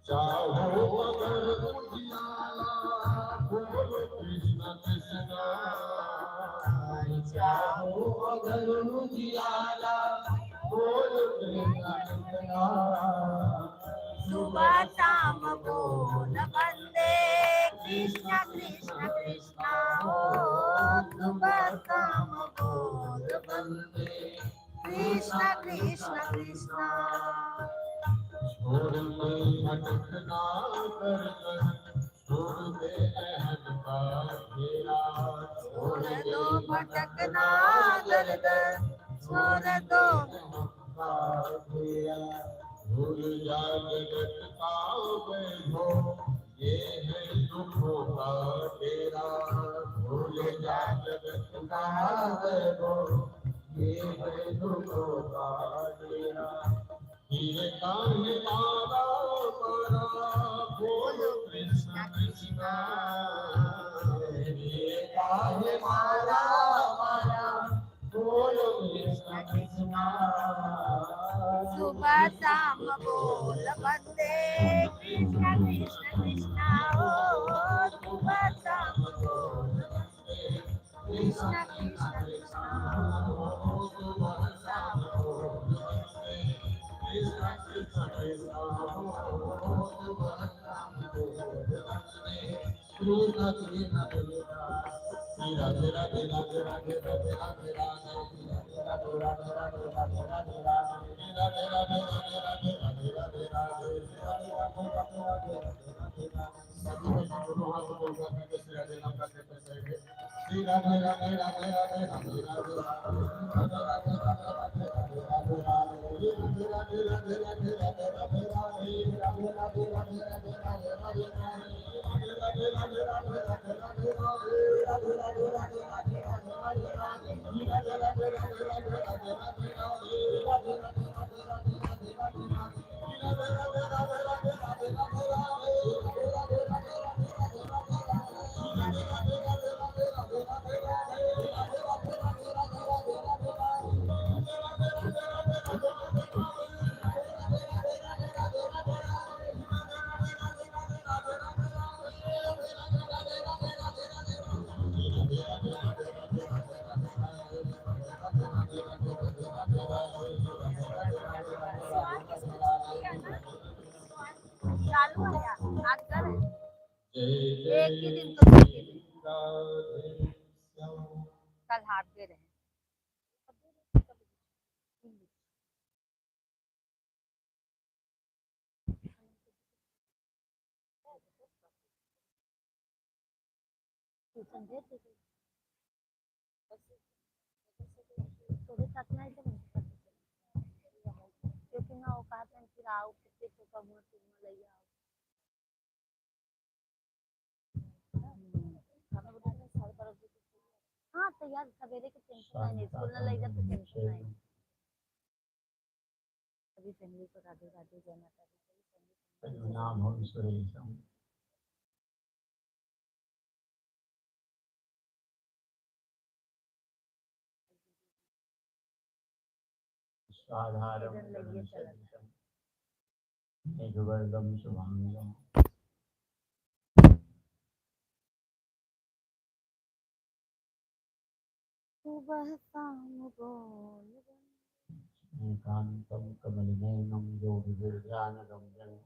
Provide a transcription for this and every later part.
चाहो अगर उजियाला बोलो कृष्ण कृष्ण चाहो अगर उजियाला बोलो कृष्ण कृष्ण सुबह शाम बोल बंदे कृष्ण कृष्ण कृष्ण हो सुबह शाम बोल बंदे कृष्ण कृष्ण कृष्ण छोड़ दे भटकना कर छोड़ दे अहंकार तेरा छोड़ दो भटकना दर दर छोड़ दो अहंकार तेरा भूल जा जगत का वैभव ये है दुखों का तेरा भूल जा जगत का वैभव ये है दुखों का तेरा ये काहे मारा मारा बोलो कृष्ण कृष्ण ये काहे मारा मारा बोलो कृष्ण कृष्ण सुबह शाम बोल बंदे कृष्ण कृष्ण कृष्ण हो सुबह शाम बोल कृष्ण कृष्ण कृष्ण राधे राधे राधे राधे राधे राधे चालू है यार आज कर है जय एक ही दिन तो छुट्टी थी राधे कल हाफ डे रहे ट्यूशन भेज देते थोड़े साथ में ऐसे नहीं क्योंकि ना वो कहते हैं फिर आओ कितने तो कम हो तुम ले आओ खाना बनाने में 12:30 हाँ तो यार सवेरे के टेंशन नहीं स्कूल में ले जा तो टेंशन नहीं सभी फैमिली को राधे राधे जय माता दी नाम हो सुरेशम साधारम मेघवर्गम शुभांगम सुबह शाम बोल एकांतं कमलिनयनं योगिभिर्ध्यानगम्यं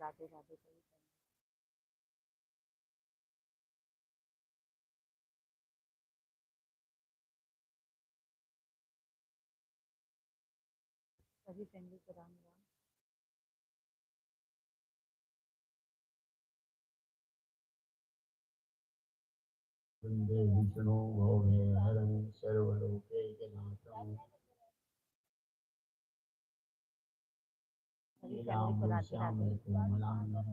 राधे राधे सभी फैमिली को राम राम वन्दे विष्णु भोगेहरं सर्वलोकैकनाथं सभी फैमिली को राधे श्यामे राधे कोमलांगं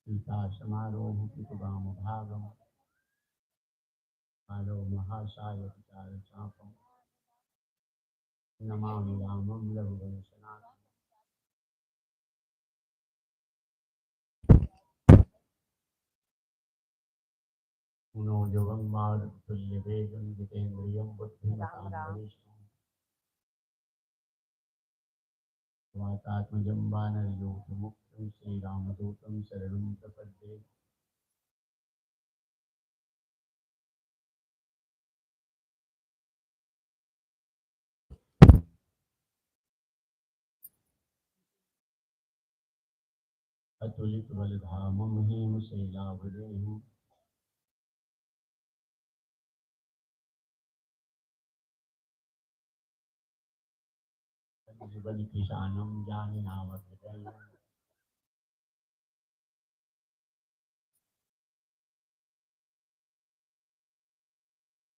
सीतासमारोहपितुकामभागं आलो महासायकचारचापं नमामि रामं लघुवंशनाथं मनोजवं मारुततुल्यवेगं जितेन्द्रियं बुद्धिमतां राम। वरिष्ठं वातात्मजं वानरयूथमुख्यं श्रीरामदूतं शरणं प्रपद्ये। अतुलितबलधामं हेमशैलावदेहं जीवनकिशानं ज्ञानिनामभृतम्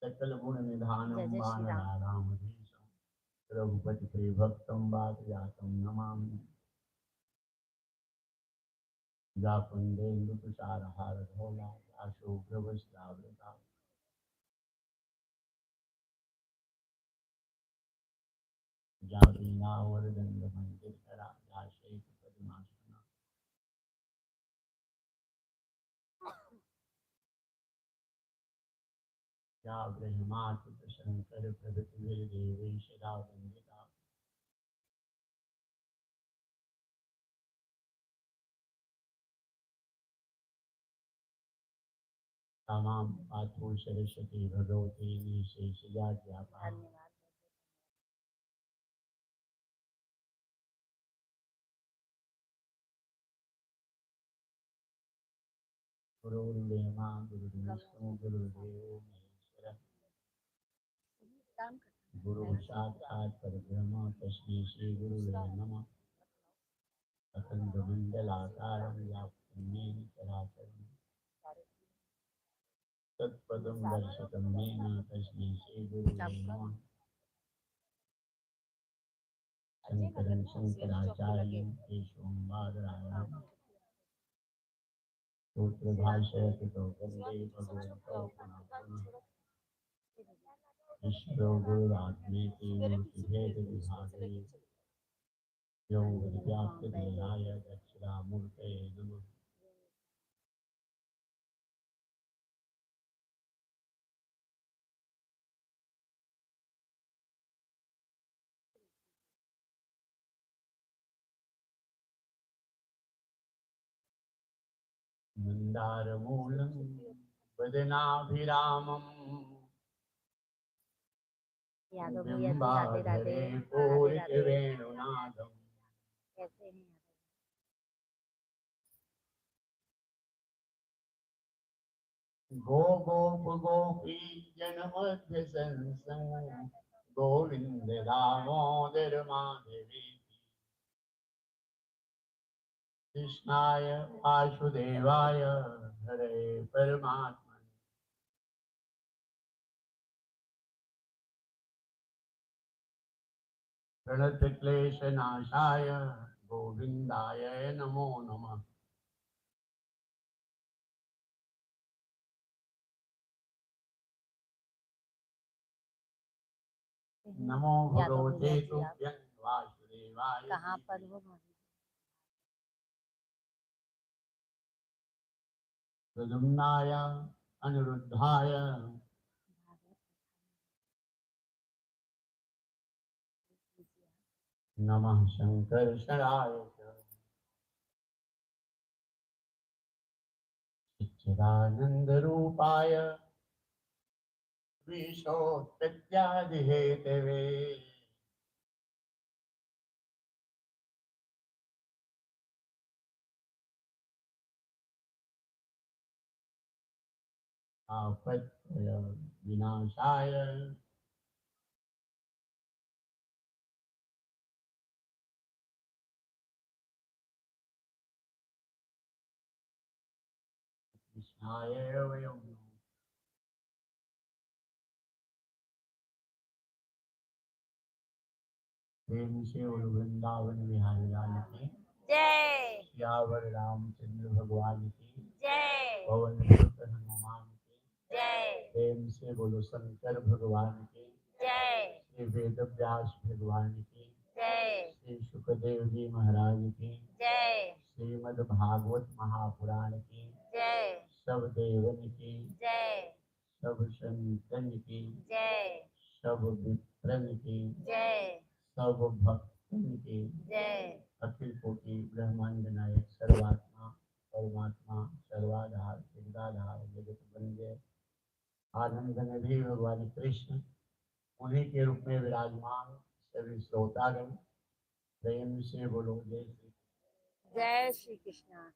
सकलगुणनिधानं जय जय श्री राम। वानराणामधीशं रघुपतिप्रियभक्तं वातजातं नमामि। जाकुन्देन्दुतुषारहारधवला शुभ्रवस्त्रावृता जावीणावरदण्डमण्डितकरा शैलपद्मासना या ब्रह्माच्युतशङ्करप्रभृतिभिर्देवैः सदा वन्दिता। तमां पात्रु सरस्वती भगवती निशेषजाड्यापा धन्यवाद। गुरुर्ब्रह्मा गुरुर्विष्णु गुरुर्देवो महेश्वरः काम गुरु साक्षात् परब्रह्म तस्मै श्री गुरुवे नमः। अखण्डमण्डलाकारं व्याप्तं येन चराचरं तत्पदं दर्शितं येन तस्मै श्री गुरुवे नमः। शङ्करं शङ्कराचार्यं केशवं बादरायणं सूत्रभाष्यकृतो वन्दे भगवन्तौ पुनः पुनः। ईश्वरो गुरुरात्मेति मूर्तिभेदविभागे व्योमव्याप्तदेहाय दक्षिणामूर्तये नमः। मन्दारमूलं वदनाभिरामं यादव भैया जी राधे बिम्बाधरे राधे। पूरितवेणुनादम् कैसे हैं? गो गोप गोपी जनमध्य संसं गोविंद दामोदर माधवी कृष्णाय वासुदेवाय हरे परमात्मा प्रणतक्लेशनाशाय गोविंदाय नमो नमः। नमो भगवते तुभ्यं वासुदेवाय कहाँ पर हो? प्रद्युम्नाय अनिरुद्धाय नमः शंकर्षणाय चिदानंदरूपाय विशोत्पत्त्यादिहेतवे आपत्त्रय विनाशाय कृष्णाय वयं प्रेम से और वृंदावन बिहारी लाल की जय। सियावर रामचंद्र भगवान की जय। पवन सुत हनुमान की जय। प्रेम से बोलो शंकर भगवान की जय। श्री वेद व्यास भगवान की जय। श्री सुखदेव जी महाराज की जय। श्रीमद् भागवत महापुराण की जय। सब देवन की जय, सब संतन की जय, सब विप्रन की जय, सब भक्तन की जय। अखिल कोटि ब्रह्मांड नायक सर्वात्मा परमात्मा सर्वाधार सिद्धाधार जगत बंदे आनंद निधि भगवान कृष्ण उन्हीं के रूप में विराजमान सभी श्रोतागण प्रेम से बोलो जय श्री जय श्री कृष्णा।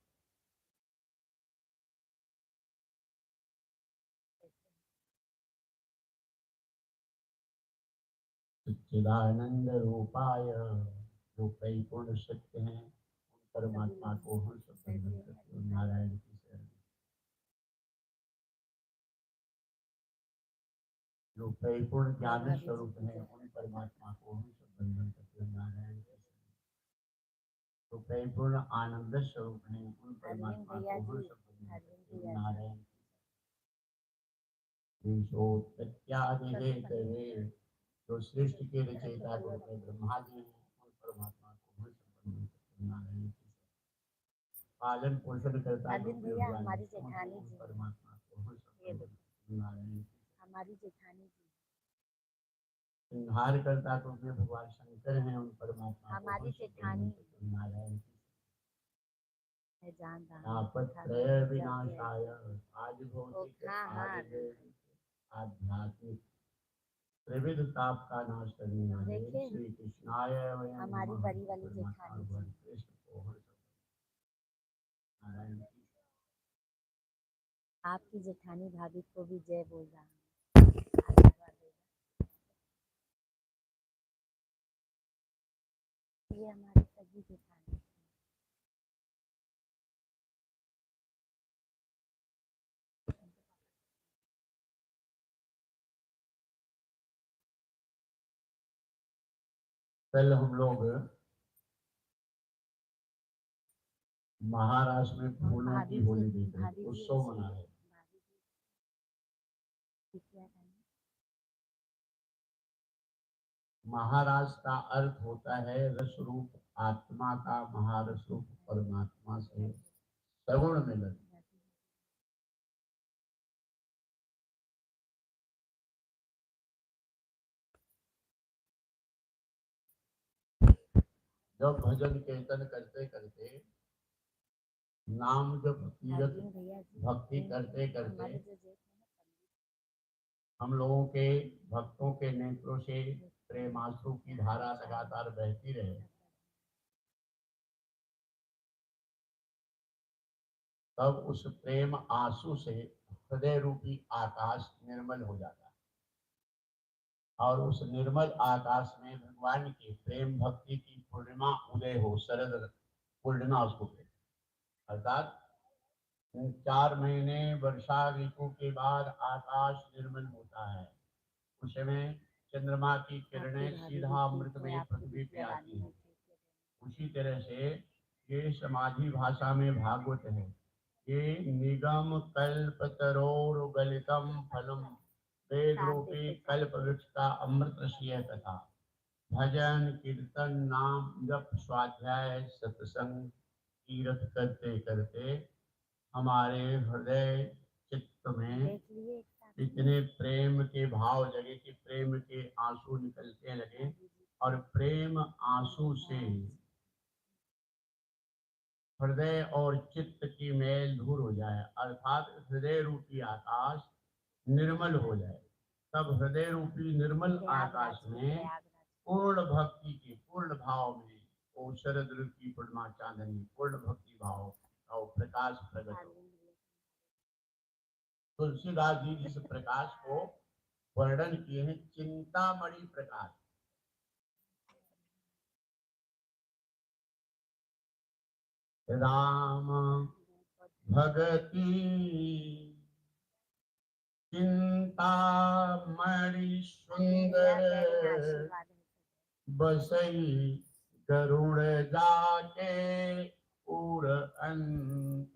सच्चिदानंद रूपाय जो परिपूर्ण सत्य हैं उन परमात्मा को हम सब बंधन करते हैं नारायण की शरण जो परिपूर्ण ज्ञान स्वरूप है उन परमात्मा को हम सब बंधन करते हैं नारायण की शरण जो परिपूर्ण आनंद स्वरूप है उन परमात्मा को हम सब बंधन करते हैं नारायण विशोत्पत्त्यादि हेतवे जो सृष्टि के रचयिता गुरु में ब्रह्मा जी हैं उन परमात्मा को हम सब बंधन करते हैं नारायण की पालन पोषण करता है भैया हमारी जेठानी जी, परमात्मा को हम सब नारायण हमारी जेठानी जी, संहार करता तो वे भगवान शंकर हैं उन परमात्मा हमारी जेठानी नारायण है जानता तापत्रय विनाशाय आज भौतिक आज आध्यात्मिक त्रिविध ताप का नाश करने वाले श्री कृष्णाय वयं हमारी बड़ी वाली जेठानी जी। कृष्ण को हम सब नारायण आपकी जेठानी भाभी को भी जय बोल रहा हूँ। ये हमारी सगी जेठानी कल हम लोग महाराष्ट्र में फूलों की होली देख रहे थे उत्सव मना रहे महाराष्ट्र का अर्थ होता है रस रूप आत्मा का महारस रूप परमात्मा से सगुण मिलन जब भजन कीर्तन करते करते नाम जब तीर्थ भक्ति करते करते हम लोगों के भक्तों के नेत्रों से प्रेमाश्रु की धारा लगातार बहती रहे तब उस प्रेम आंसू से हृदय रूपी आकाश निर्मल हो जाता है और उस निर्मल आकाश में भगवान की प्रेम भक्ति की पूर्णिमा उदय हो शरद पूर्णिमा उसको अर्थात 4 महीने वर्षा ऋतु के बाद आकाश निर्मल होता है उस समय चंद्रमा की किरणें सीधा अमृत में पृथ्वी पे आती हैं उसी तरह से ये समाधि भाषा में भागवत है ये निगम कल्प तरोर गलितम फलम वेद रूपी कल्प वृक्ष का अमृत ऋषि कथा भजन कीर्तन नाम जप स्वाध्याय सत्संग तीर्थ करते करते हमारे हृदय चित्त में इतने प्रेम के भाव जगे कि प्रेम के आंसू निकलते लगे और प्रेम आंसू से हृदय और चित्त की मेल दूर हो जाए अर्थात हृदय रूपी आकाश निर्मल हो जाए तब हृदय रूपी निर्मल आकाश में पूर्ण भक्ति के पूर्ण भाव में वो शरद ऋतु की पूर्णिमा चांदनी पूर्ण भक्ति भाव और प्रकाश प्रकट हो तुलसीदास जी जिस प्रकाश को वर्णन किए हैं चिंतामणि प्रकाश राम भगति चिंतामणि सुंदर बसई गरुड़ जाके उर अंत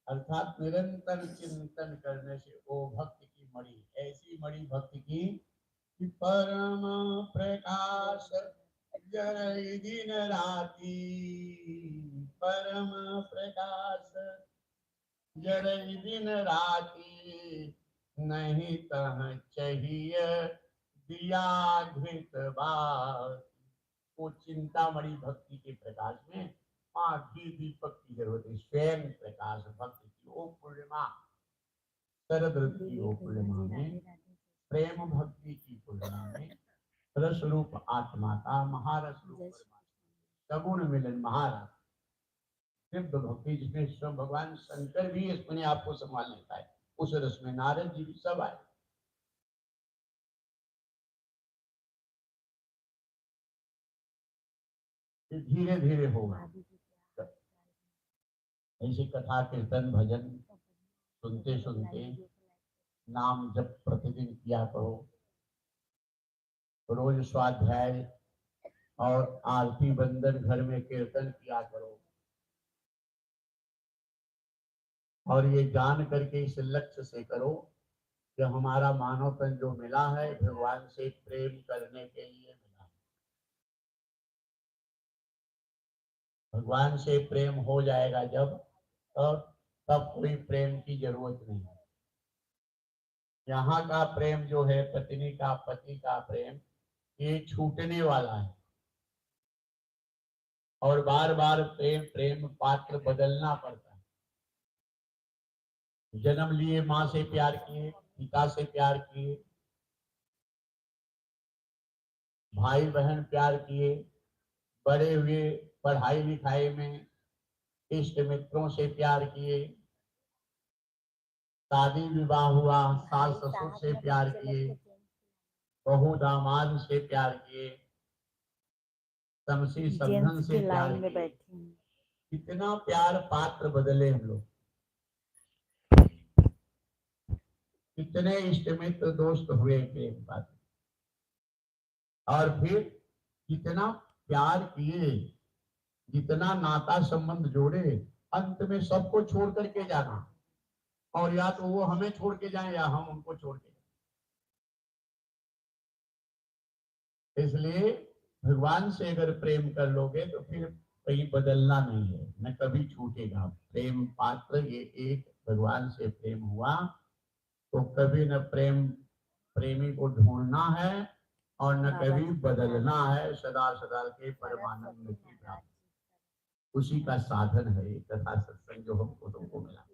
अर्थात निरंतर चिंतन करने से वो भक्ति की मणि ऐसी मणि भक्ति की कि परम प्रकाश जरई दिन राती परम प्रकाश, जरई दिन राती नहीं तह चाहिए दिया घृत बात। वो चिंतामणि भक्ति के प्रकाश में घी दीपक की जरूरत है। स्वयं प्रकाश भक्ति की वो पूर्णिमा, शरद ऋतु की वो पूर्णिमा में, प्रेम भक्ति की पूर्णिमा में रस रूप आत्मा का महारस रूप सगुण मिलन महारस दिव्य भक्ति, जिसमें स्वयं भगवान शंकर भी अपने आप को संभाल लेता है, उस रस में नारद जी भी सब आए। धीरे धीरे होगा, ऐसी कथा कीर्तन भजन सुनते सुनते नाम जप प्रतिदिन किया करो, रोज स्वाध्याय और आरती बंदन घर में कीर्तन किया करो, और ये जान करके इस लक्ष्य से करो कि हमारा मानव तन जो मिला है भगवान से प्रेम करने के लिए मिला। भगवान से प्रेम हो जाएगा जब, तब कोई प्रेम की जरूरत नहीं है। यहाँ का प्रेम जो है, पत्नी का पति का प्रेम, ये छूटने वाला है, और बार बार प्रेम पात्र बदलना पड़ता है। जन्म लिए माँ से प्यार किए, पिता से प्यार किए, भाई बहन प्यार किए, बड़े हुए पढ़ाई लिखाई में इष्ट मित्रों से प्यार किए, शादी विवाह हुआ सास ससुर से प्यार किए, बहू दामाद से प्यार किए, समसी समधन से प्यार किए, कितना प्यार पात्र बदले हम लोग, कितने इष्ट मित्र दोस्त हुए प्रेम पात्र, और फिर कितना प्यार किए, जितना नाता संबंध जोड़े, अंत में सबको छोड़ करके जाना, और या तो वो हमें छोड़ के जाए या हम उनको छोड़ के जाए। इसलिए भगवान से अगर प्रेम कर लोगे तो फिर कहीं बदलना नहीं है, न कभी छूटेगा। प्रेम पात्र ये एक भगवान से प्रेम हुआ तो कभी न प्रेमी को ढूंढना है और न कभी बदलना है, सदा सदा के परमानंद की प्राप्ति, उसी का साधन है कथा सत्संग जो हमको तुमको मिला।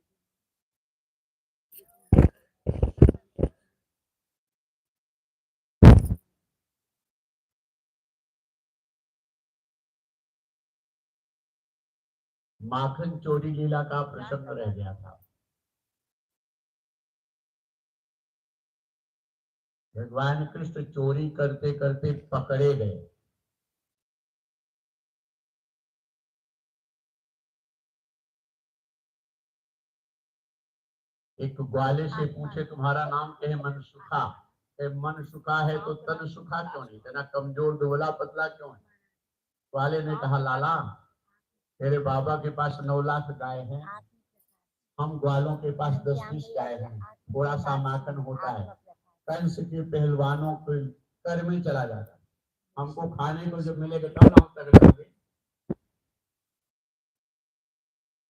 माखन चोरी लीला का प्रसंग रह गया था। भगवान कृष्ण चोरी करते करते पकड़े गए। एक ग्वाले से पूछे तुम्हारा नाम क्या है? मनसुखा। मन सुखा है तो तन सुखा क्यों नहीं? तेरा कमजोर दुबला पतला क्यों है? ग्वाले ने कहा लाला तेरे बाबा के पास 9 लाख गाय हैं, हम ग्वालों के पास 10-20 गाय हैं, थोड़ा सा माखन होता है, कंस के पहलवानों को कर में चला जाता है, हमको खाने को जब मिलेगा तब हम तगड़े होंगे।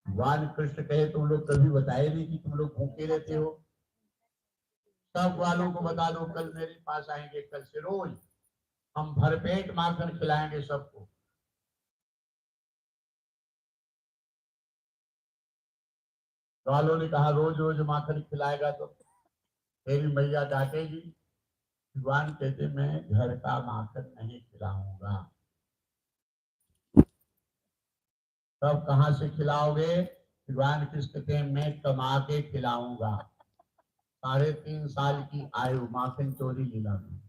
भगवान कृष्ण कहे तुम लोग कभी बताए नहीं कि तुम लोग भूखे रहते हो, सब वालों को बता दो कल मेरे पास आएंगे, कल से रोज हम भरपेट माखन खिलाएंगे सबको। वालों ने कहा रोज रोज माखन खिलाएगा तो तेरी मैया डांटेगी। भगवान कहते मैं घर का माखन नहीं खिलाऊंगा। तब कहां से खिलाओगे? भगवान कृष्ण कहते मैं कमा के खिलाऊंगा। 3.5 साल की आयु माखन चोरी लीला में,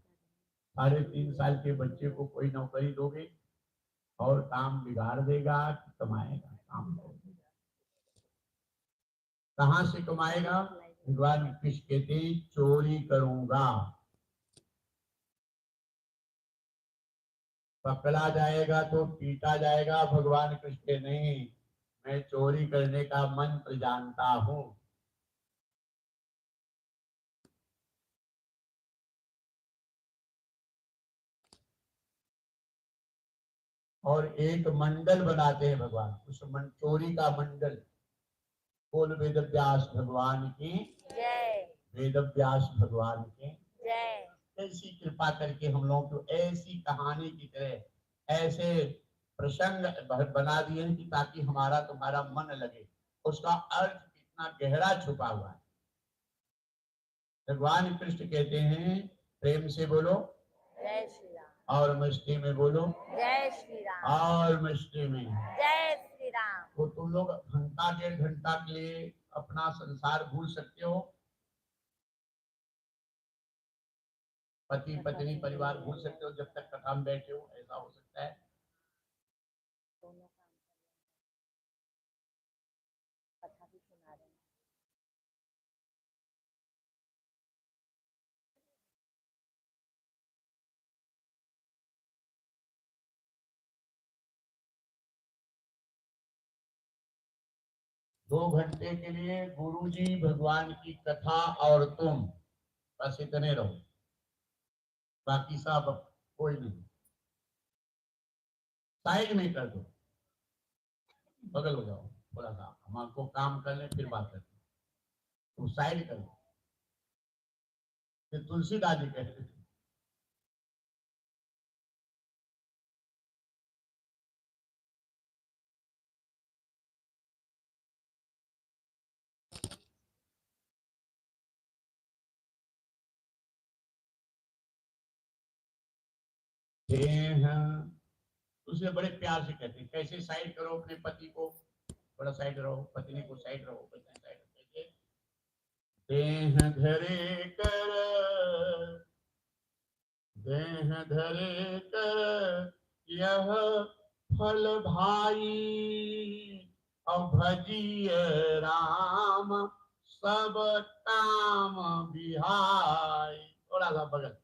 3.5 साल के बच्चे को कोई नौकरी दोगे और काम बिगाड़ देगा कि कमाएगा? काम कहां से कमाएगा? भगवान कृष्ण कहते चोरी करूंगा। पकड़ा जाएगा तो पीटा जाएगा। भगवान कृष्ण नहीं, मैं चोरी करने का मंत्र जानता हूं। और एक मंडल बनाते हैं भगवान, उस चोरी का मंडल। बोल वेद व्यास भगवान की जय, वेद व्यास भगवान की जय। ऐसी कृपा करके हम लोगों को ऐसी कहानी की तरह ऐसे प्रसंग बना दिए हैं कि ताकि हमारा तुम्हारा मन लगे। उसका अर्थ कितना गहरा छुपा हुआ है। भगवान कृष्ण कहते हैं, प्रेम से बोलो जय श्री राम, और मस्ती में बोलो जय श्री राम, और मस्ती में। जय श्री राम। तो तुम लोग घंटा 1.5 घंटा के लिए अपना संसार भूल सकते हो, पति पत्नी परिवार भूल सकते हो जब तक कथा में बैठे हो, ऐसा हो सकता है। दोनों काम कर रहे हैं, कथा भी सुना रहे हैं। 2 घंटे के लिए गुरुजी भगवान की कथा और तुम बस इतने रहो, बाकी सब कोई नहीं, साइड में कर दो, बगल हो जाओ थोड़ा सा, हम आपको काम कर ले फिर बात करते हैं। तुम साइड कर दो, तुलसीदास जी कहते थे। उसे बड़े प्यार से कहते हैं, कैसे साइड करो अपने पति को, थोड़ा साइड रहो, पत्नी को साइड रहो, पत्नी साइड कैसे। देह धरे कर, देह धरे कर यह फल भाई, और भजिय राम सब काम बिहाई। थोड़ा सा बगल।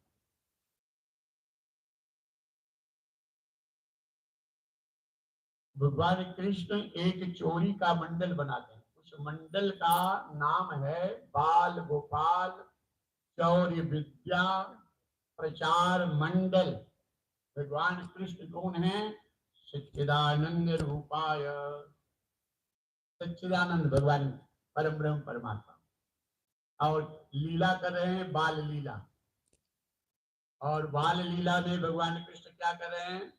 भगवान कृष्ण एक चोरी का मंडल बनाते हैं, उस मंडल का नाम है बाल गोपाल चौर्य विद्या प्रचार मंडल। भगवान कृष्ण कौन है? सच्चिदानंद रूपाय, सच्चिदानंद भगवान परम ब्रह्म परमात्मा, और लीला कर रहे हैं बाल लीला। और बाल लीला में भगवान कृष्ण क्या कर रहे हैं?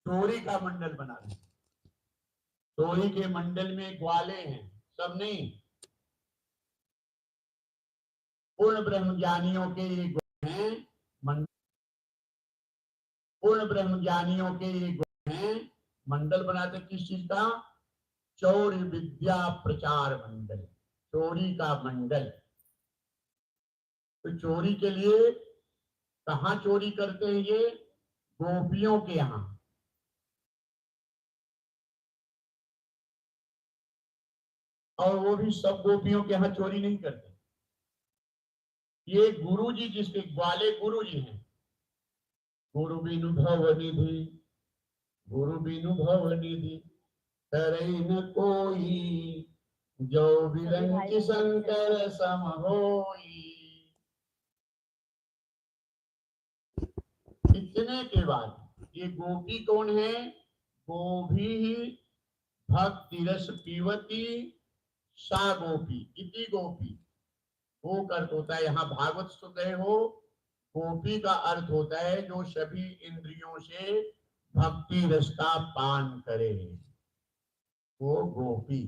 चोरी का मंडल बना रहे हैं। चोरी के मंडल में ग्वाले हैं, सब नहीं, पूर्ण ब्रह्म ज्ञानियों के ये गुण हैं। पूर्ण ब्रह्म ज्ञानियों के ये गुण हैं। मंडल बनाते किस चीज का? चौर्य विद्या प्रचार मंडल, चोरी का मंडल। तो चोरी के लिए कहाँ चोरी करते हैं ये? गोपियों के यहाँ। और वो भी सब गोपियों के यहाँ चोरी नहीं करते। ये गुरु जी, जिसके ग्वाले गुरु जी हैं, गुरु बिनु भव निधि, गुरु बिनु भव निधि करई न कोई, जो बिरंच शंकर सम होई। इतने के बाद ये गोपी कौन है? गोभी भक्ति रस पीवती सा गोपी, इति गोपी। वो अर्थ होता है, यहाँ भागवत सुन रहे हो, गोपी का अर्थ होता है जो सभी इंद्रियों से भक्ति रस का पान करे, वो गोपी।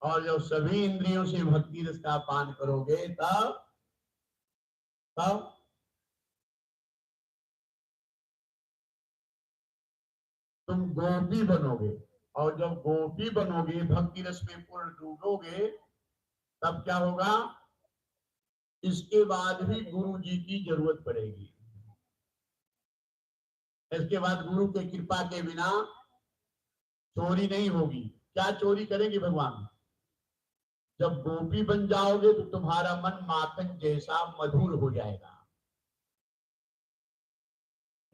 और जब सभी इंद्रियों से भक्ति रस का पान करोगे तब तब तुम गोपी बनोगे। और जब गोपी बनोगे, भक्ति रस में पूर्ण डूबोगे, तब क्या होगा? इसके बाद भी गुरु जी की जरूरत पड़ेगी। इसके बाद गुरु के कृपा के बिना चोरी नहीं होगी। क्या चोरी करेंगे भगवान? जब गोपी बन जाओगे तो तुम्हारा मन माखन जैसा मधुर हो जाएगा।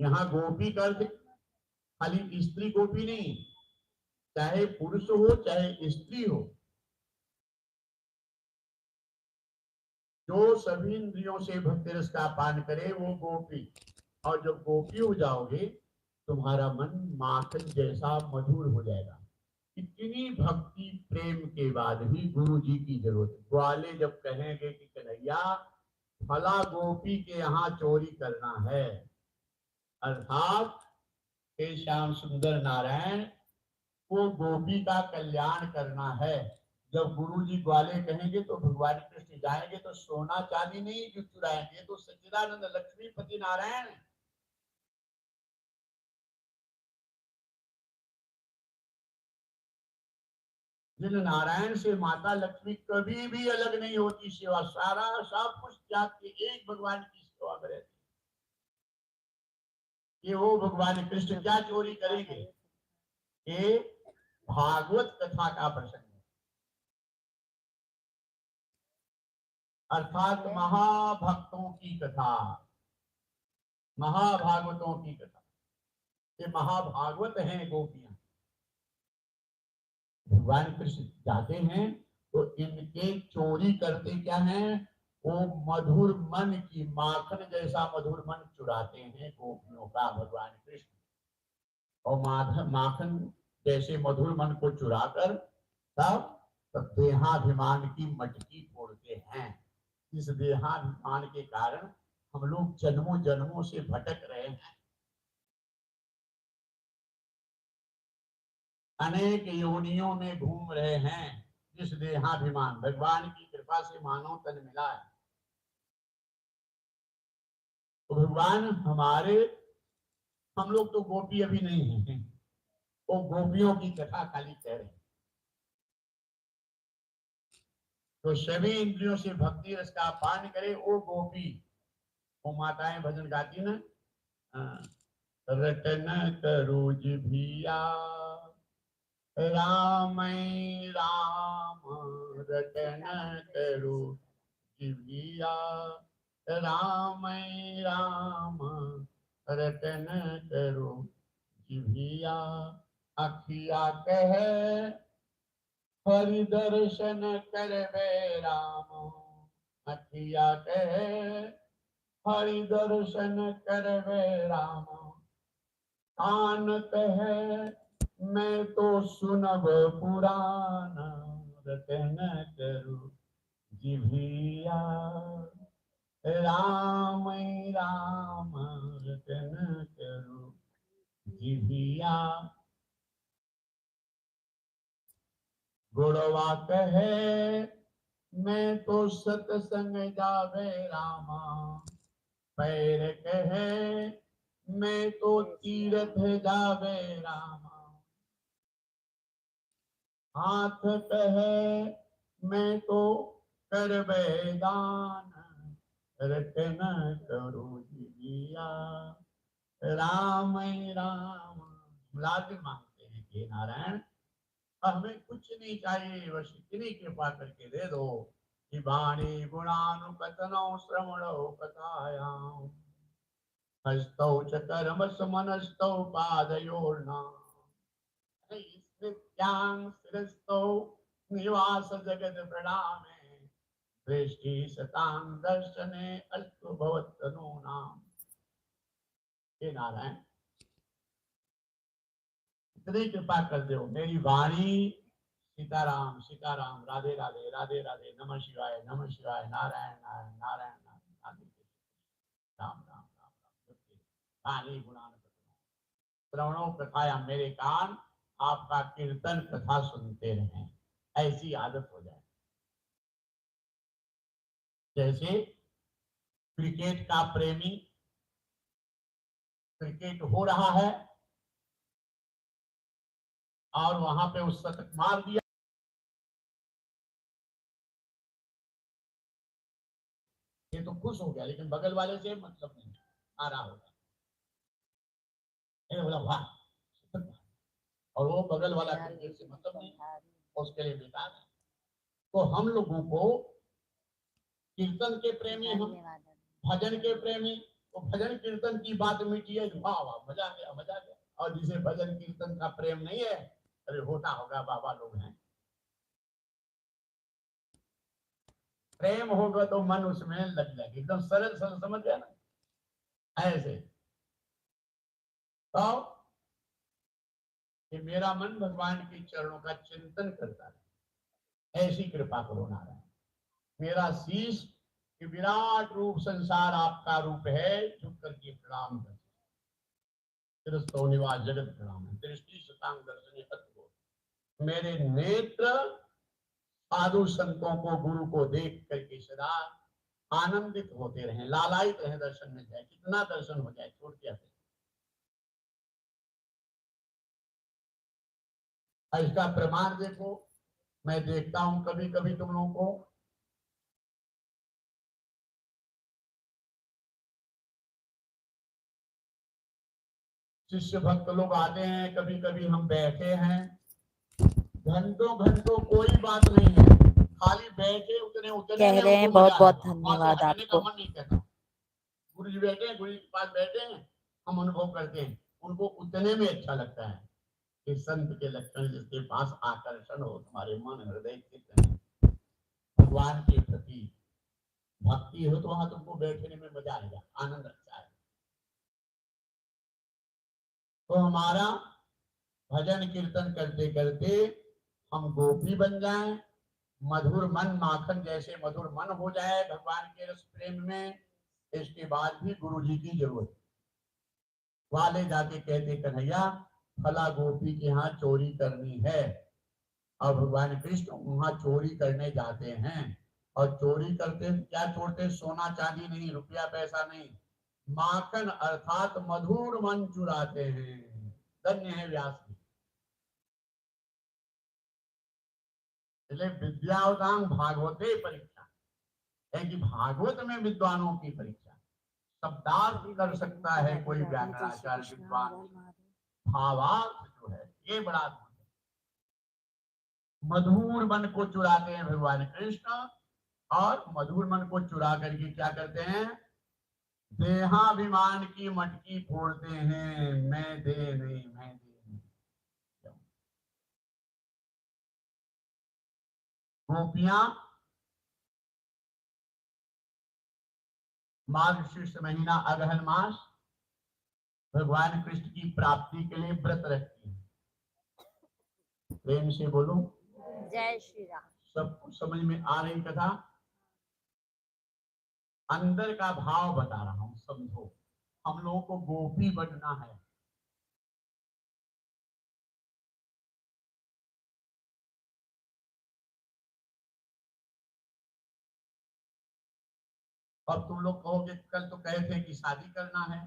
यहाँ गोपी का अर्थ खाली स्त्री गोपी नहीं, चाहे पुरुष हो चाहे स्त्री हो, जो सभी इंद्रियों से भक्ति रस का पान करे वो गोपी। और जब गोपी हो जाओगे तुम्हारा मन माखन जैसा मधुर हो जाएगा। इतनी भक्ति प्रेम के बाद भी गुरु जी की जरूरत है। ग्वाले जब कहेंगे कि कन्हैया फला गोपी के यहाँ चोरी करना है, अर्थात हे श्याम सुंदर नारायण को गोपी का कल्याण करना है। जब गुरु जी ग्वाले कहेंगे तो भगवान कृष्ण जाएंगे तो सोना चांदी नहीं जो चुराएंगे, तो सच्चिदानंद लक्ष्मीपति नारायण जिन नारायण से माता लक्ष्मी कभी भी अलग नहीं होती, सेवा सारा सब कुछ त्याग के एक भगवान की सेवा में रहती। ये वो भगवान कृष्ण क्या चोरी करेंगे? ये भागवत कथा का प्रसंग है, अर्थात महाभक्तों की कथा, महाभागवतों की कथा। ये महाभागवत हैं गोपियां। भगवान कृष्ण जाते हैं तो इनके चोरी करते क्या हैं? वो मधुर मन की माखन जैसा मधुर मन चुराते हैं गोपियों का भगवान कृष्ण। और माखन जैसे मधुर मन को चुराकर तब देहाभिमान की मटकी फोड़ते हैं। इस देहाभिमान के कारण हम लोग जन्मों जन्मों से भटक रहे हैं, अनेक योनियों में घूम रहे हैं। जिस देहाभिमान, भगवान की कृपा से मानव तन मिला है, तो भगवान हमारे, हम लोग तो गोपी अभी नहीं है, वो गोपियों की कथा खाली कह रहे हैं। तो सभी इंद्रियों से भक्ति रस का पान करे वो गोपी। वो माताएं भजन गाती ना, रटन करो जिभिया राम राम, रटन करो जिभिया राम राम, रटन करो जिभिया। अखिया कहे हरि दर्शन करवे राम, अखिया कहे हरि दर्शन करवे राम। कान कहे मैं तो सुनब पुराण, रटन करो जिभिया राम राम, रटन करो जिभिया। गुड़वा कहे मैं तो सत्संग जावे रामा, पैर कहे मैं तो तीर्थ जावे रामा, हाथ कहे मैं तो करवे दान, रटन करो जिभिया राम राम। मुलाजिम मांगते हैं कि नारायण हमें कुछ नहीं चाहिए, बस इतनी कृपा करके दे दो कि वाणी गुणानुकथनो श्रवणो कथायाम, हस्तौ च कर्म समनस्तौ पादयोर्नाम, नित्यां शिरस्तौ निवास जगत प्रणामे, दृष्टि सतां दर्शने अस्तु भवत्तनूनाम। हे नारायण इतनी कृपा कर दो, मेरी वाणी सीताराम सीताराम, राधे राधे राधे राधे, नमः शिवाय नारायण नारायण नारायण नारायण, राम राम राम राम, वाणी गुणानुकथनो श्रवणों कथाया, मेरे कान आपका कीर्तन कथा सुनते रहें, ऐसी आदत हो जाए। जैसे क्रिकेट का प्रेमी, क्रिकेट हो रहा है और वहां पे उस शतक मार दिया, ये तो खुश हो गया, लेकिन बगल वाले से मतलब नहीं, मारा होगा, बोला वाह, और वो बगल वाला क्रिकेट से मतलब नहीं, उसके लिए बेकार है। तो हम लोगों को कीर्तन के प्रेमी, हम भजन के प्रेमी, तो भजन कीर्तन की बात मीठी है, वाह वाह मजा आ गया मजा आ गया। और जिसे भजन कीर्तन का प्रेम नहीं है, अरे होता होगा, बाबा लोग हैं, प्रेम होगा तो मन उसमें लग जाएगा, एकदम सरल सरल, समझ गया ना, ऐसे तो कि मेरा मन भगवान के चरणों का चिंतन करता है, ऐसी कृपा करो नारायण। मेरा शीश कि विराट रूप संसार आपका रूप है, झुक करके प्रणाम कर। निवास जगत प्रणाम दृष्टि शतांग दर्शनी अद्भुत। मेरे नेत्र साधु संतों को गुरु को देख करके सदा आनंदित होते रहे, लालायित रहे, दर्शन में जाए, कितना दर्शन हो जाए छोड़ के आते। इसका प्रमाण देखो, मैं देखता हूं कभी कभी तुम लोगों को शिष्य भक्त लोग आते हैं, कभी कभी हम बैठे हैं घंटों घंटों, कोई बात नहीं है, खाली बैठे उतने उतने कह रहे हैं बहुत बहुत धन्यवाद आपको। मन नहीं कहता। गुरु जी बैठे हैं, गुरु जी के पास बैठे हैं, हम अनुभव करते हैं, उनको उतने में अच्छा लगता है कि संत के लक्षण जिसके पास आकर्षण हो, तुम्हारे मन हृदय चित्त भगवान के प्रति भक्ति हो, तो वहां तुमको बैठने में मजा आएगा, आनंद अच्छा है। तो हमारा भजन कीर्तन करते करते हम गोपी बन जाएं, मधुर मन माखन जैसे मधुर मन हो जाए भगवान के रस प्रेम में। इसके बाद भी गुरु जी की जरूरत। वाले जाके कहते कन्हैया फला गोपी के यहाँ चोरी करनी है, और भगवान कृष्ण वहां चोरी करने जाते हैं, और चोरी करते क्या छोड़ते, सोना चांदी नहीं, रुपया पैसा नहीं, माखन अर्थात मधुर मन चुराते हैं। धन्य है व्यास जी। इसलिए विद्यावतांग भागवते परीक्षा है कि भागवत में विद्वानों की परीक्षा। शब्दार्थ कर सकता है कोई व्याकरणाचार्य विद्वान, भावार्थ जो है ये बड़ा अद्भुत है। मधुर मन को चुराते हैं भगवान कृष्ण, और मधुर मन को चुरा करके क्या करते हैं, देहाभिमान की मटकी फोड़ते हैं, मैं दे नहीं, मैं दे नहीं। गोपियां माघ शीर्ष महीना अगहन मास भगवान कृष्ण की प्राप्ति के लिए व्रत रखती है। प्रेम से बोलो जय श्री राम। सबको समझ में आ रही कथा? अंदर का भाव बता रहा हूं, समझो। हम लोगों को गोपी बनना है। और तुम लोग कहोगे कल तो कहे थे कि शादी करना है,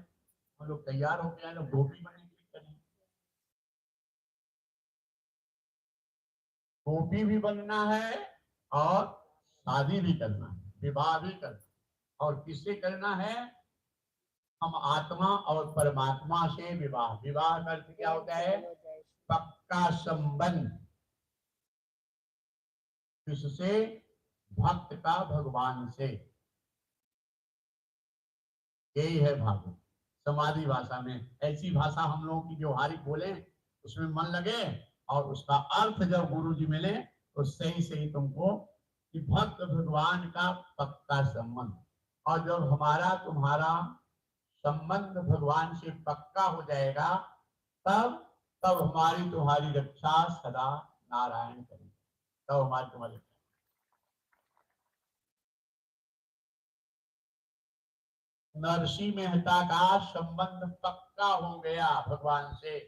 हम लोग तैयार हो गए हैं, गोपी बनने के लिए करें। गोपी भी बनना है और शादी भी करना है, विवाह भी करना है। और किससे करना है? हम आत्मा और परमात्मा से विवाह। विवाह का अर्थ क्या होता है? पक्का संबंध। किससे? भक्त का भगवान से। यही है भागवत। समाधि भाषा में, ऐसी भाषा हम लोगों की व्यवहारिक बोले, उसमें मन लगे, और उसका अर्थ जब गुरु जी मिले तो सही सही तुमको कि भक्त भगवान का पक्का संबंध। और जब हमारा तुम्हारा संबंध भगवान से पक्का हो जाएगा, तब तब हमारी तुम्हारी रक्षा सदा नारायण करेंगे, तब हमारी तुम्हारी। नरसिंह मेहता का संबंध पक्का हो गया भगवान से।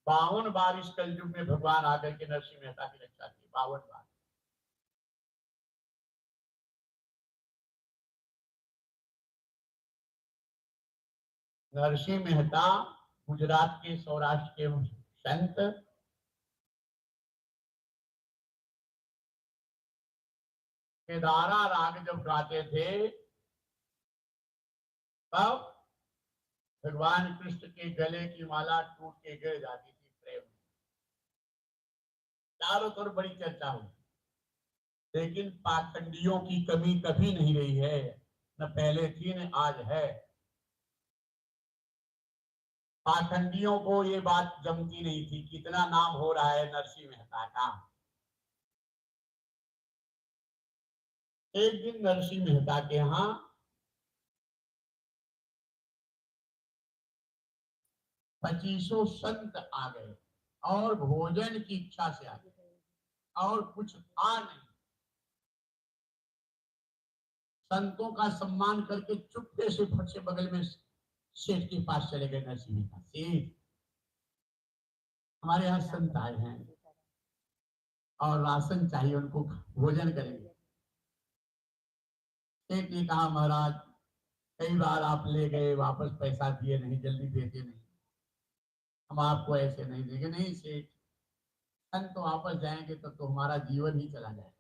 52 बार इस कलयुग में भगवान आकर के नरसिंह मेहता की रक्षा की, 52 बार। नरसिंह मेहता गुजरात के, सौराष्ट्र के संत, केदारा राग जब गाते थे, तब भगवान कृष्ण के गले की माला टूट के गिर जाती थी प्रेम। चारों तरफ बड़ी चर्चा हुई, लेकिन पाखंडियों की कमी कभी नहीं रही है, न पहले थी न आज है। पाखंडियों को ये बात जमती नहीं थी, कितना नाम हो रहा है नरसिंह मेहता का। एक दिन नरसिंह मेहता के यहाँ 2500 संत आ गए और भोजन की इच्छा से आ गए और कुछ था नहीं। संतों का सम्मान करके चुपके से फट से बगल में सेठ के पास चले गए। नरसिंह का सेठ, हमारे यहाँ संत आए हैं और राशन चाहिए, उनको भोजन करेंगे। सेठ ने कहा महाराज कई बार आप ले गए, वापस पैसा दिए नहीं, जल्दी देते नहीं, हम आपको ऐसे नहीं देंगे। नहीं सेठ, संत तो वापस जाएंगे तो हमारा जीवन ही चला जाएगा,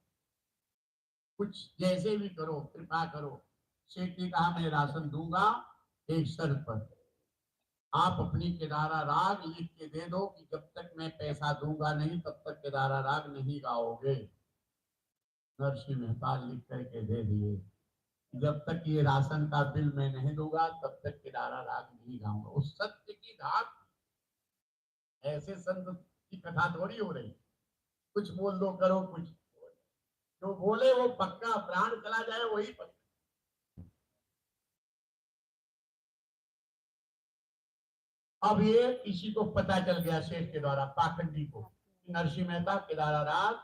कुछ जैसे भी करो, कृपा करो। सेठ ने कहा मैं राशन दूंगा, एक शर्त पर, आप अपनी केदारा राग लिख के दे दो कि जब तक मैं पैसा दूंगा नहीं तब तक केदारा राग नहीं गाओगे। नरसिंह मेहता लिख करके दे दिए, जब तक ये राशन का बिल मैं नहीं दूंगा तब तक केदारा राग नहीं गाऊंगा। उस सत्य की धाक, ऐसे संत की कथा थोड़ी हो रही, कुछ बोल दो करो, कुछ जो बोले वो पक्का, प्राण चला जाए वही पक्का। अब ये किसी को पता चल गया सेठ के द्वारा, पाखंडी को, नरसिंह मेहता केदारा राग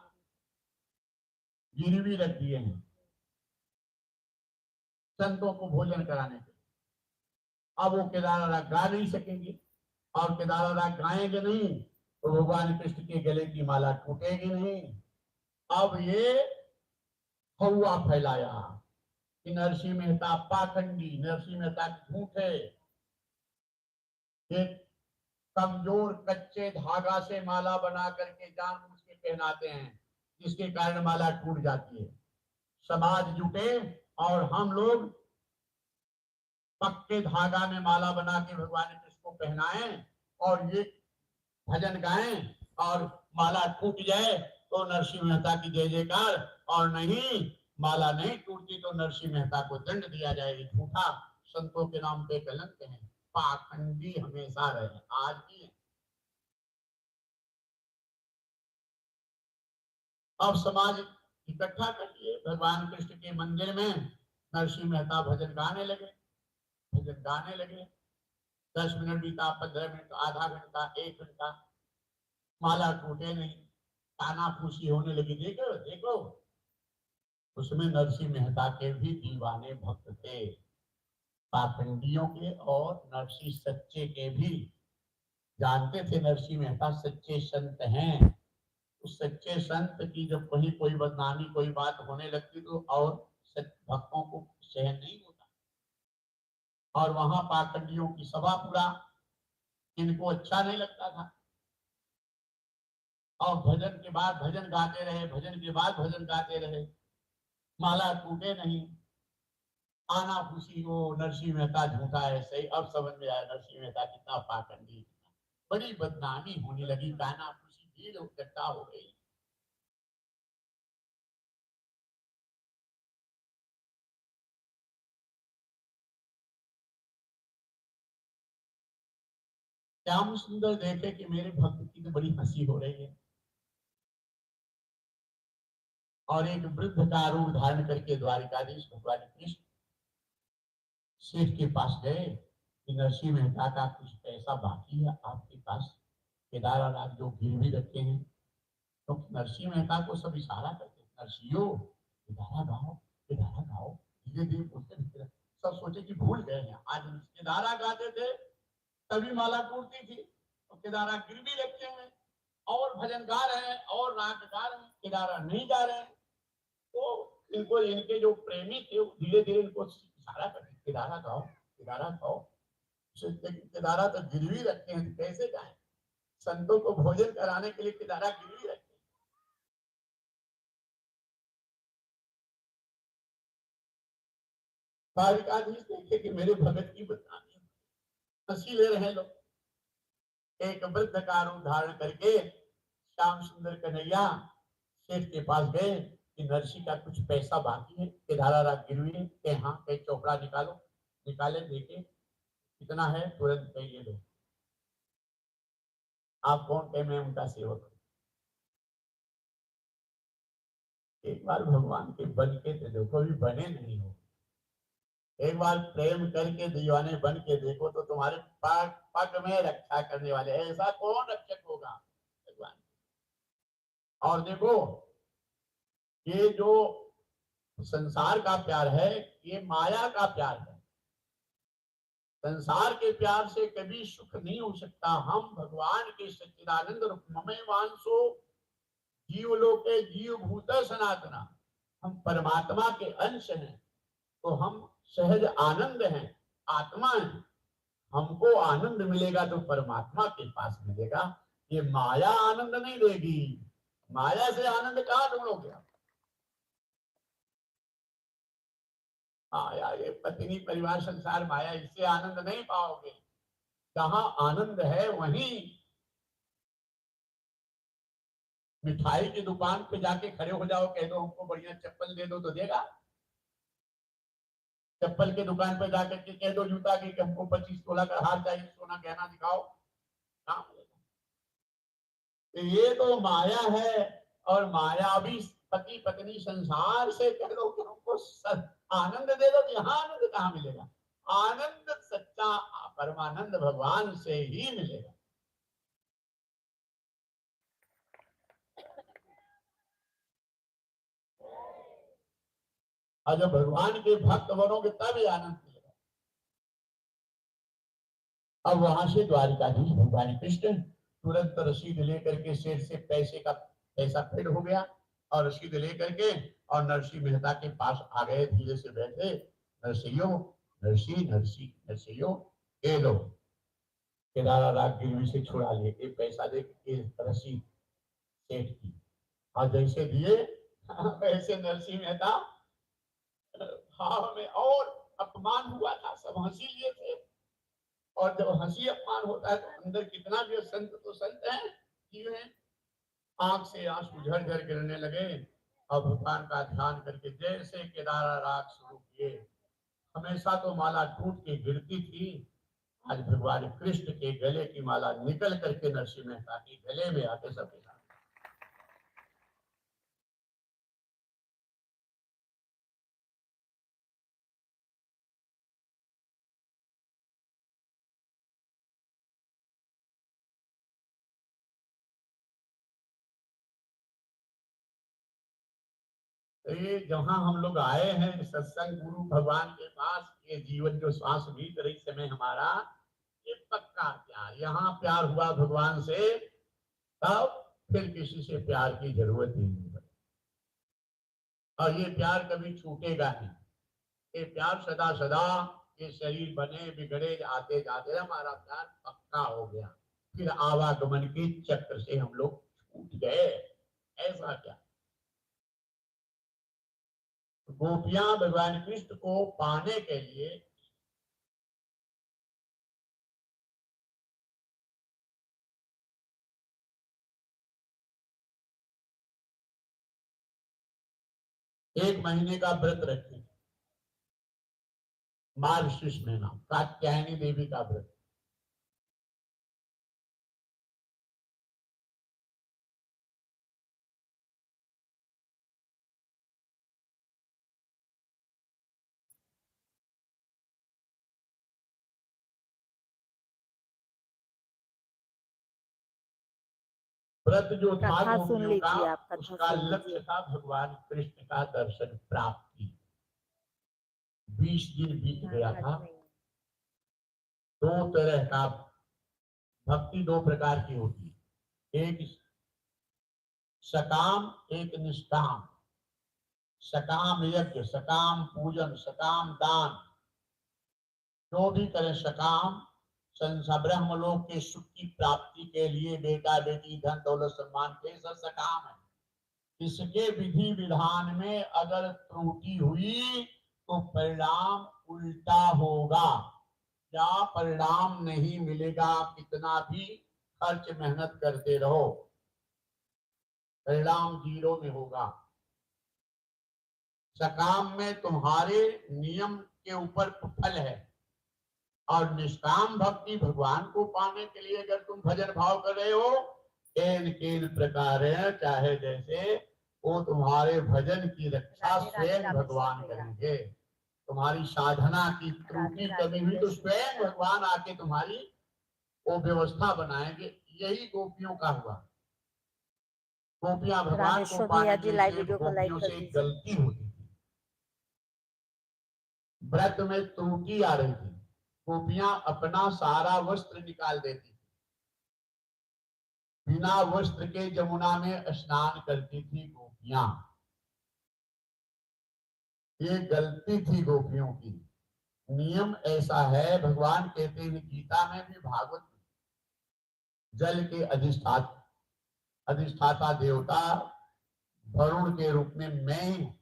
गिरवी रख दिए हैं संतों को भोजन कराने के। अब वो केदारा राग गा नहीं सकेंगे, और केदारा राग गाएंगे नहीं तो भगवान कृष्ण के गले की माला टूटेगी नहीं। अब ये हवा फैलाया कि नरसिंह मेहता पाखंडी, नरसिंह मेहता झूठे, एक कमजोर कच्चे धागा से माला बना करके जानबूझ के पहनाते हैं, जिसके कारण माला टूट जाती है। समाज जुटे और हम लोग पक्के धागा में माला बना के भगवान कृष्ण को पहनाएं और ये भजन गाएं, और माला टूट जाए तो नरसिंह मेहता की जय जयकार, और नहीं माला नहीं टूटती तो नरसिंह मेहता को दंड दिया जाएगा। झूठा संतों के नाम पे कलंक है, पाखंडी हमेशा रहे, आज भी है। अब समाज इकट्ठा करिए भगवान कृष्ण के मंदिर में, नरसिंह मेहता भजन गाने लगे, भजन गाने लगे। 10 मिनट बीता, 15 मिनट, आधा घंटा, 1 घंटा, माला टूटे नहीं, ताना फूसी होने लगी। देखो देखो, उसमें नरसिंह मेहता के भी दीवाने भक्त थे, पाखंडियों के और नरसिंह सच्चे के भी। जानते थे नरसिंह मेहता सच्चे संत हैं। उस सच्चे संत की जब कहीं कोई बदनामी, कोई बात होने लगती तो और भक्तों को सहन नहीं होता, और वहां पाखंडियों की सभा पूरा, इनको अच्छा नहीं लगता था। और भजन के बाद भजन गाते रहे, भजन के बाद भजन गाते रहे, माला टूटे नहीं, आना खुशी हो, नरसिंह मेहता झूठा है। सही अब समझ में आया नरसिंह मेहता कितना पाखंडी, बड़ी बदनामी होने लगी, काना खुशी भीड़ इकट्ठा हो गई। श्याम सुंदर देखे कि मेरे भक्त की तो बड़ी हंसी हो रही है, और एक वृद्ध का रूप धारण करके द्वारिकाधीश भगवान कृष्ण सेठ के पास गए कि नरसिंह मेहता का कुछ पैसा बाकी है आपके पास, केदारा राग जो गिरवी रखे हैं। तो नरसिंह मेहता को सब इशारा करते, नरसिंहो केदारा गाओ, केदारा गाओ। धीरे धीरे बोलते, सब सोचे कि भूल गए हैं, आज केदारा गाते थे तभी माला टूटती थी, तो केदारा गिरवी रखे हैं और भजन गा रहे हैं और राग गा रहे हैं, केदारा नहीं गा रहे हैं। तो इनको, इनके जो प्रेमी थे धीरे धीरे इनको इशारा करते, केदारा गाओ, केदारा गाओ। केदारा तो गिरवी रखते हैं, कैसे गाएं? संतों को भोजन कराने के लिए केदारा गिरवी रखते हैं। द्वारिकाधीश देखे कि मेरे भगत की बदनामी, हंसी ले रहे लोग। एक वृद्ध का रूप धारण करके श्याम सुंदर कन्हैया सेठ के पास गए कि नरसिंह का कुछ पैसा बाकी है, केदारा राग गिरवी है के, हाँ के चोपड़ा निकालो। निकाले, देखे कितना है, तुरंत कहिए दो। आप कौन कहे, मैं उनका सेवक हूँ। एक बार भगवान के बन के तो देखो, भी बने नहीं हो। एक बार प्रेम करके दीवाने बन के देखो तो तुम्हारे पग पग में रक्षा करने वाले, ऐसा कौन रक्षक होगा? भगवान। और देखो, ये जो संसार का प्यार है ये माया का प्यार है। संसार के प्यार से कभी सुख नहीं हो सकता। हम भगवान के सच्चिदानंद रूप ममे वांसो जीवलोके जीव भूत सनातना, हम परमात्मा के अंश हैं, तो हम सहज आनंद हैं, आत्मा है। हमको आनंद मिलेगा तो परमात्मा के पास मिलेगा। ये माया आनंद नहीं देगी। माया से आनंद कहाँ ढूंढोगे आप? माया, ये पत्नी परिवार संसार माया, इससे आनंद नहीं पाओगे। जहां आनंद है वहीं मिठाई की दुकान पे जाके खड़े हो जाओ, कह दो हमको बढ़िया चप्पल दे दो तो देगा। चप्पल की दुकान पे जाकर के कह दो जूता की हमको 25 तोला का हार चाहिए, सोना गहना दिखाओ, काम मिलेगा। तो ये तो माया है। और मायावी पति पत्नी संसार से कह दो कि हमको आनंद दे दो, यहाँ आनंद कहाँ मिलेगा? आनंद सच्चा परमानंद भगवान से ही मिलेगा। और जब भगवान के भक्त बनोगे तब ये आनंद मिलेगा। अब वहां से द्वारिकाधीश भगवान कृष्ण तुरंत रसीद लेकर के शेर से पैसा पेड़ हो गया और रसीद लेकर के और नरसिंह मेहता के पास आ गए। धीरे से बैठे, नरसिंहो, नरसिंहो, ये लो केदारा राग गिरवी से छुड़ा लिए, ये पैसा दे के रसीद सेठ की। और जैसे दिए वैसे नरसिंह मेहता भाव में, और अपमान हुआ था, सब हंसी लिए थे। और जब हंसी अपमान होता है तो अंदर कितना भी संत तो संत है, जीव है, आंख से आंसू झरझर गिरने लगे। और भगवान का ध्यान करके जैसे केदारा राग शुरू किए, हमेशा तो माला टूट के गिरती थी, आज भगवान कृष्ण के गले की माला निकल करके नरसिंह मेहता के गले में आके सबके साथ। तो ये जहां हम लोग आए हैं सत्संग गुरु भगवान के पास, ये जीवन जो श्वास बीत रही समय हमारा, ये पक्का प्यार। यहाँ प्यार हुआ भगवान से, तब फिर किसी से प्यार की जरूरत ही नहीं पड़ेगी। और ये प्यार कभी छूटेगा नहीं। ये प्यार सदा सदा, ये शरीर बने बिगड़े आते जाते हमारा प्यार पक्का हो गया। फिर आवागमन के चक्र से हम लोग छूट गए, ऐसा क्या? गोपियां भगवान कृष्ण को पाने के लिए एक महीने का व्रत रखे, मार्गशीर्ष महीना, कात्यायनी देवी का व्रत। व्रत जो था गोपियों का, उसका लक्ष्य था भगवान कृष्ण का दर्शन प्राप्ति। 20 दिन बीत गया था। दो तरह का भक्ति, दो प्रकार की होती है, एक सकाम, एक निष्काम। सकाम यज्ञ, सकाम पूजन, सकाम दान, जो भी करे सकाम, संसार ब्रह्मलोक के सुख की प्राप्ति के लिए बेटा बेटी धन दौलत सम्मान के सब सकाम है। इसके विधि विधान में अगर त्रुटि हुई तो परिणाम उल्टा होगा, या परिणाम नहीं मिलेगा। कितना भी खर्च मेहनत करते रहो, परिणाम 0 में होगा। सकाम में तुम्हारे नियम के ऊपर फल है, और निष्काम भक्ति भगवान को पाने के लिए अगर तुम भजन भाव कर रहे हो, केन केन प्रकार है, चाहे जैसे, वो तुम्हारे भजन की रक्षा स्वयं भगवान करेंगे। तुम्हारी साधना की त्रुटि कमी हुई तो स्वयं भगवान आके तुम्हारी वो व्यवस्था बनाएंगे। यही गोपियों का हुआ। गोपियां भगवान को पाने के लिए गोपियों से एक गलती होती थी, व्रत में त्रुटि आ रही थी, गोपियां अपना सारा वस्त्र निकाल देती थी, बिना वस्त्र के जमुना में स्नान करती थी गोपियां। ये गलती थी गोपियों की। नियम ऐसा है, भगवान कहते हैं गीता में भी, भागवत में, जल के अधिष्ठाता देवता वरुण के रूप में मैं ही हूं।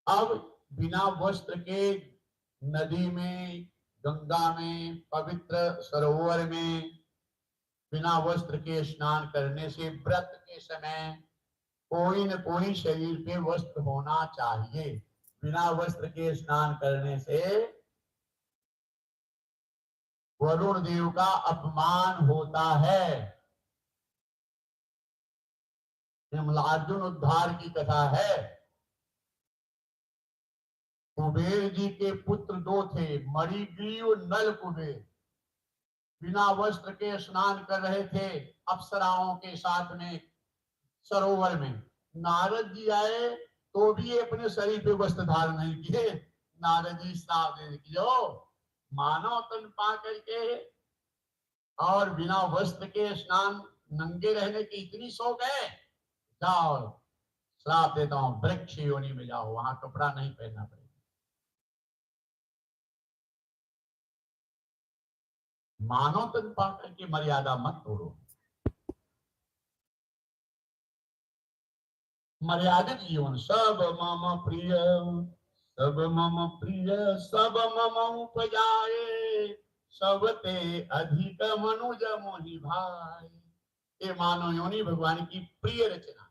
अब बिना वस्त्र के नदी में, गंगा में, पवित्र सरोवर में बिना वस्त्र के स्नान करने से व्रत के समय कोई न कोई शरीर पे वस्त्र होना चाहिए। बिना वस्त्र के स्नान करने से वरुण देव का अपमान होता है। अर्जुन उद्धार की कथा है। कुबेर जी के पुत्र दो थे, मणिग्रीव नल कुबेर। बिना वस्त्र के स्नान कर रहे थे अप्सराओं के साथ में सरोवर में। नारद जी आए तो भी अपने शरीर पे वस्त्र धारण नहीं किए। नारद जी श्राप दे कि जो मानव तन पा करके और बिना वस्त्र के स्नान, नंगे रहने की इतनी शौक है, जाओ श्राप देता हूं, वृक्ष योनि में जाओ, वहां कपड़ा नहीं पहनना पड़ेगा। मानव तन पा करके मर्यादा मत तोड़ो। मर्यादित जीवन। सब मम प्रिय, सब मम प्रिय, सब मम उपजाए, सबते अधिक मनुज मोहि भाई। ये मानव योनि भगवान की प्रिय रचना।